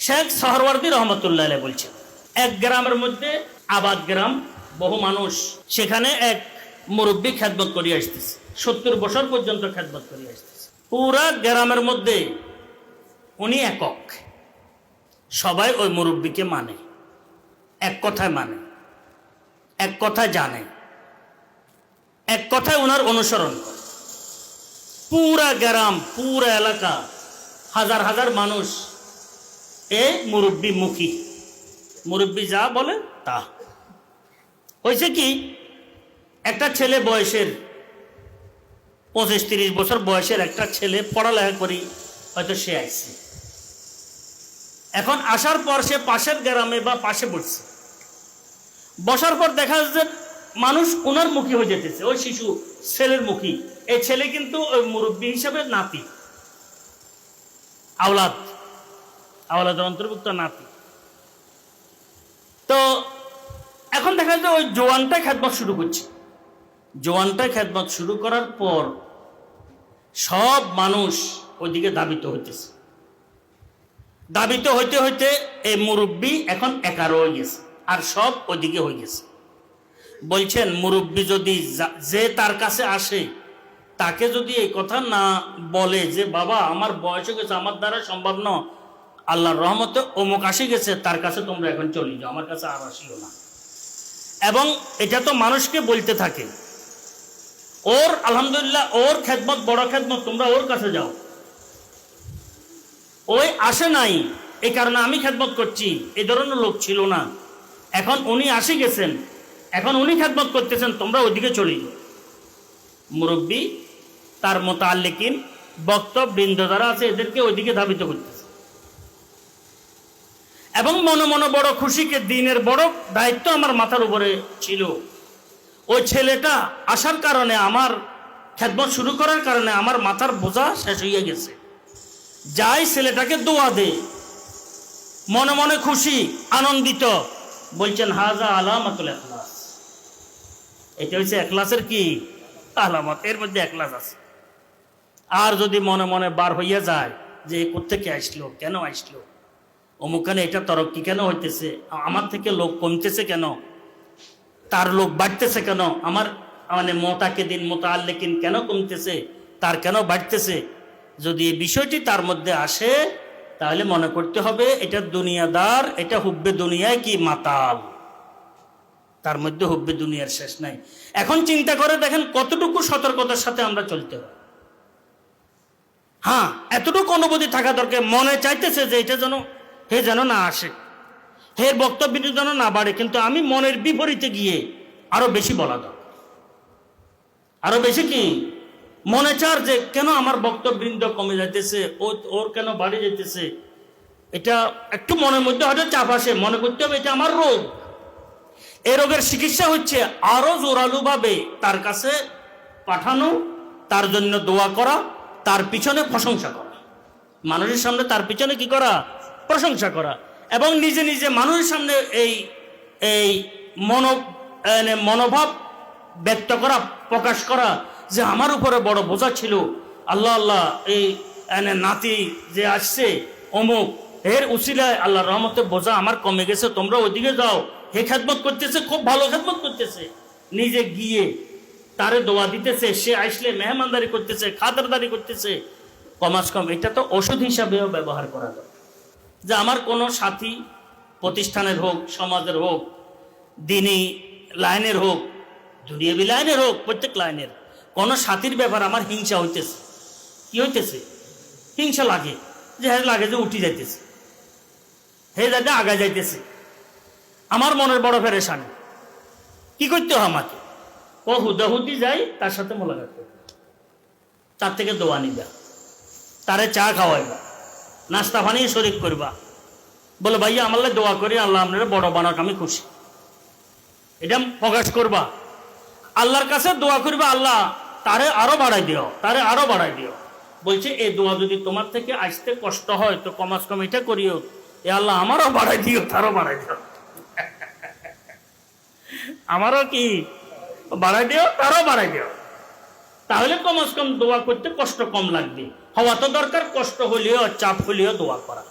শেখ সোহরাওয়ার্দী রহমতুল্লাহ আলাইহি বলছেন, এক গ্রামের মধ্যে আবাদ গ্রাম, বহু মানুষ, সেখানে এক মুরব্বী খেদমত করিয়া আসতেছে, 70 বছর পর্যন্ত খেদমত করিয়া আসতেছে। পুরা গ্রামের মধ্যে উনি একক, সবাই ওই মুরব্বীকে মানে, এক কথায় মানে, এক কথায় জানে, এক কথায় ওনার অনুসরণ করে। পুরা গ্রাম, পুরা এলাকা, হাজার হাজার মানুষ এই মুরব্বী মুখী, মুরব্বী যা বলে তা। হয়েছে কি, একটা ছেলে বয়সের 25-30 বছর বয়সের একটা ছেলে পড়ালেখা করি হয়তো সে আসছে। এখন আসার পর সে পাশের গ্রামে বা পাশে বসছে, বসার পর দেখা যাচ্ছে মানুষ ওনার মুখী হয়ে যেতেছে, ওই শিশু ছেলের মুখী। এই ছেলে কিন্তু ওই মুরব্বী হিসাবে নাতি, আওলাদের অন্তর্ভুক্ত নাতি। তো এখন দেখা যায় ওই জোয়ানটা খেদমত শুরু করছে। জোয়ানটা খেদমত শুরু করার পর সব মানুষ ওইদিকে ধাবিত হইতেছে। ধাবিত হইতে হইতে এই মুরব্বী এখন একা রয়ে গেছে, আর সব ওইদিকে হয়ে গেছে। বলছেন মুরব্বী যদি যে তার কাছে আসে, তাকে যদি এই কথা না বলে যে বাবা আমার বয়স হয়ে গেছে, আমার দ্বারা সম্ভব না, আল্লাহর রহমতে অমুক আসে গেছে, তার কাছে তোমরা এখন চলে যাও, আমার কাছে আর আসিও না। এবং এটা তো মানুষকে বলতে থাকে, ওর আলহামদুলিল্লাহ ওর খেদমত বড় খেদমত, তোমরা ওর কাছে যাও। ওই আসে নাই, এই কারণে আমি খেদমত করছি, এই ধরনের লোক ছিল না। এখন উনি আসে গেছেন, এখন উনি খেদমত করতেছেন, তোমরা ওইদিকে চলে যাও। মুরব্বী তার মুতাআল্লিকিন বক্তবৃন্দ যারা আছে এদেরকে ওইদিকে ধাবিত করতেছে, এবং মনে মনে বড় খুশিকে দিনের বড় দায়িত্ব আমার মাথার উপরে ছিল। ওই ছেলেটা আসার কারণে, আমার খেদমত শুরু করার কারণে আমার মাথার বোঝা শেষ হইয়া গেছে। যাই ছেলেটাকে দোয়া দে, মনে মনে খুশি আনন্দিত। বলছেন হাজা আলামাতুল ইখলাস, এটা হচ্ছে ইখলাসের কি আলামত, এর মধ্যে ইখলাস আছে। আর যদি মনে মনে বার হইয়া যায় যে কোত্থেকে আসলো, কেন আসলো, অমুখানে এটা তরক্কি কেন হইতেছে, আমার থেকে লোক কমতেছে কেন, তার লোক বাড়তেছে কেন, আমার মানে মুতাকিদিন মুতাআল্লিকিন কেন কমতেছে, তার কেন বাড়তেছে, যদি এই বিষয়টি তার মধ্যে আসে, তাহলে মনে করতে হবে এটা দুনিয়াদার, এটা হুব্বে দুনিয়ায় কি মাতাল, তার মধ্যে হুব্বে দুনিয়ার শেষ নাই। এখন চিন্তা করে দেখেন কতটুকু সতর্কতার সাথে আমরা চলতে হবে। হ্যাঁ, এতটুকু অনুভূতি থাকা দরকার, মনে চাইতেছে যে এটা যেন না আসে, হের বক্তব্য যেন না বাড়ে, কিন্তু আমি মনের বিপরীতে গিয়ে আরো বেশি বলা দরকার, আরো বেশি কি মনে চার যে কেন আমার বক্তবৃন্দ কমে যাইতেছে, ওর কেন বাড়ে যাইতেছে, এটা একটু মনের মধ্যে হয়তো চাপ আসে, মনে করতে হবে এটা আমার রোগ। এই রোগের চিকিৎসা হচ্ছে আরো জোরালো ভাবে তার কাছে পাঠানো, তার জন্য দোয়া করা, তার পিছনে প্রশংসা করা, মানুষের সামনে তার পিছনে কি করা, প্রশংসা করা, এবং নিজে নিজে মানুষের সামনে এই মনোভাব ব্যক্ত করা, প্রকাশ করা যে আমার উপরে বড় বোঝা ছিল, আল্লাহ আল্লাহ এই নাতি যে আসছে অমুক, এর উসিলায় আল্লাহর রহমতে বোঝা আমার কমে গেছে, তোমরা ওইদিকে যাও। হে খেদমত করতেছে, খুব ভালো খেদমত করতেছে, নিজে গিয়ে তারে দোয়া দিতেছে, সে আসলে মেহমানদারি করতেছে, খাতিরদারি করতেছে। কমাস কম এটা তো ওষুধ হিসাবেও ব্যবহার করা যায়, যে আমার কোনো সাথী প্রতিষ্ঠানের হোক, সমাজের হোক, দিনী লাইনের হোক, দুনিয়াবি লাইনের হোক, প্রত্যেক লাইনের কোনো সাথীর ব্যাপার আমার হিংসা হইতেছে, কি হইতেছে, হিংসা লাগে, যে হ্যাঁ লাগে যে উঠি যাইতেছে, হে যাতে আগা যাইতেছে, আমার মনের বড় পেরেশানি, কি করতে হয় আমাকে, ও হুদাহুদি যাই তার সাথে মোলাকাত করবে, তার থেকে দোয়া নিবা, তারে চা খাওয়াইবা, নাস্তা পানি শরিক করবা, বলে ভাইয়া আমার দোয়া করি আল্লাহ আপনারা বড় বানাক, আমি খুশি, এটা প্রকাশ করবা, আল্লাহর কাছে দোয়া করবা, আল্লাহ তারে আরো বাড়াই দিও, তারে আরো বাড়াই দিও। বলছে এই দোয়া যদি তোমার থেকে আসতে কষ্ট হয় তো কমাস কম এটা করিও, এ আল্লাহ আমারও বাড়াই দিও, তারও বাড়াই দিও, আমারও কি বাড়াই দিও, তারও বাড়াই দিও, তাহলে কমাস কম দোয়া করতে কষ্ট কম লাগবে। হওয়া তো দরকার, কষ্ট হলেও চাপ হলেও দোয়া করা।